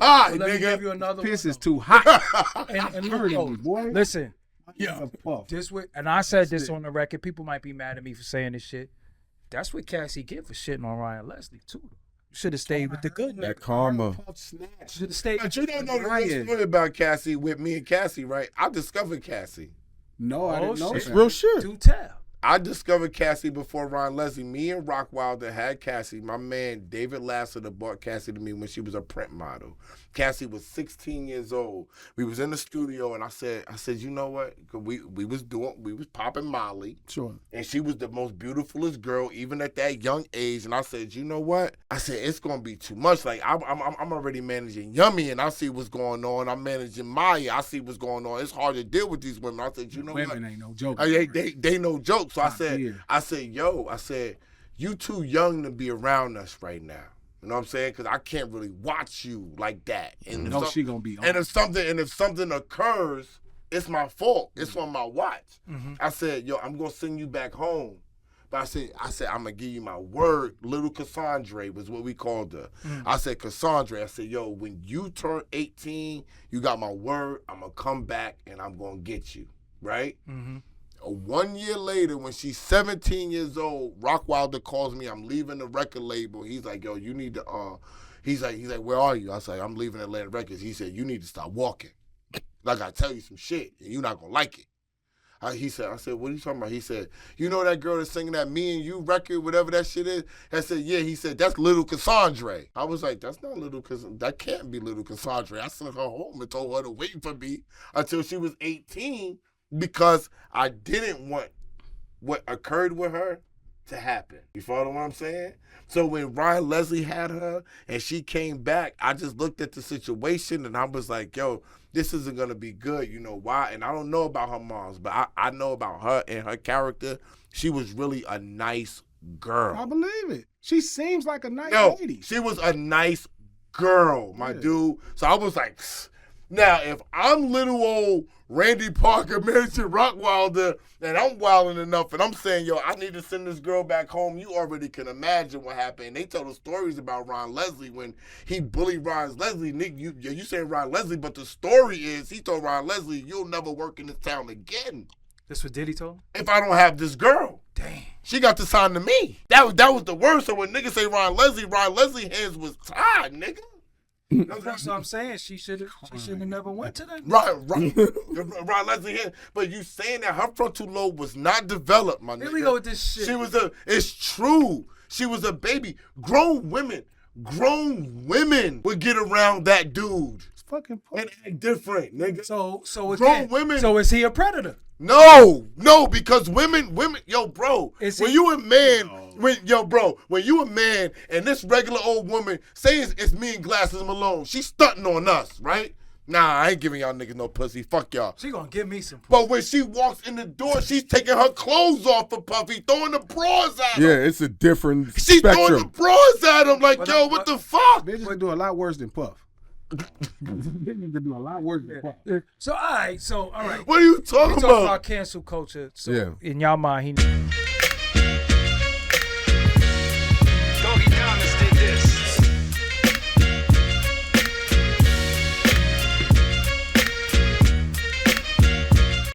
hot, Let me give nigga. you another Piss one, is too hot. and Hurting me, boy. listen, Yeah. and I said this on the record. People might be mad at me for saying this shit. That's what Cassie get for shitting on Ryan Leslie too. You should have stayed with the good nigga. That karma. Should have stayed. But you don't know the real story about Cassie with me and Cassie, right? I discovered Cassie. No, I didn't know It's that. real shit. Do tell. I discovered Cassie before Ryan Leslie. Me and Rockwilder had Cassie. My man David Lasseter bought Cassie to me when she was a print model. Cassie was 16 years old. We was in the studio and I said, you know what? We was popping Molly. Sure. And she was the most beautifulest girl, even at that young age. And I said, you know what? I said, it's gonna be too much. Like I'm already managing Yummy, and I see what's going on. I'm managing Maya. I see what's going on. It's hard to deal with these women. I said, you know what? Women ain't no joke. They no joke. So I Not said, you too young to be around us right now. You know what I'm saying? Because I can't really watch you like that. And No, she gonna be on. and if something occurs, it's my fault. It's on my watch. Mm-hmm. I said, yo, I'm gonna send you back home. But I said, I'm gonna give you my word. Little Cassandra was what we called her. Mm-hmm. I said, Cassandra, I said, yo, when you turn 18, you got my word. I'm gonna come back and I'm gonna get you. Right? Mm-hmm. 1 year later, when she's 17 years old, Rockwilder calls me. I'm leaving the record label. He's like, yo, you need to, he's like, where are you? I was like, I'm leaving Atlantic Records. He said, you need to stop walking. Like, I tell you some shit, and you're not going to like it. I said, what are you talking about? He said, you know that girl that's singing that Me and You record, whatever that shit is? I said, yeah. He said, that's Little Cassandra. I was like, that's not Little Cassandra. That can't be Little Cassandra. I sent her home and told her to wait for me until she was 18. Because I didn't want what occurred with her to happen. You follow what I'm saying? So when Ryan Leslie had her and she came back, I just looked at the situation and I was like, yo, this isn't going to be good. You know why? And I don't know about her moms, but I know about her and her character. She was really a nice girl. I believe it. She seems like a nice lady. She was a nice girl, my dude. So I was like, psst. Now, if I'm little old Randy Parker managing Rockwilder and I'm wilding enough and I'm saying, yo, I need to send this girl back home, you already can imagine what happened. They tell the stories about Ryan Leslie when he bullied Ryan Leslie. Nick, you saying Ryan Leslie, but the story is he told Ryan Leslie, you'll never work in this town again. That's what Diddy told him? If I don't have this girl. Damn. She got to sign to me. That was the worst. So when niggas say Ryan Leslie hands was tied, nigga. That's what I'm saying. She should have never went to that. Right. Ryan Leslie hand. But you saying that her frontal lobe was not developed, my nigga. Here we go with this shit. It's true. She was a baby. Grown women would get around that dude. It's fucking and act different, nigga. So grown women. So is he a predator? No, because women, yo, bro. When you a man, when you a man and this regular old woman, say it's me and Glasses Malone, she's stunting on us, right? Nah, I ain't giving y'all niggas no pussy. Fuck y'all. She gonna give me some pussy. But when she walks in the door, she's taking her clothes off for Puffy, throwing the bras at him. Yeah, it's a different She's spectrum. throwing the bras at him like, yo, what the fuck? Bitches can do a lot worse than Puff. Bitches can do a lot worse than Puff. So all right. What are you talking we about? about cancel culture. So Yeah. in y'all mind, he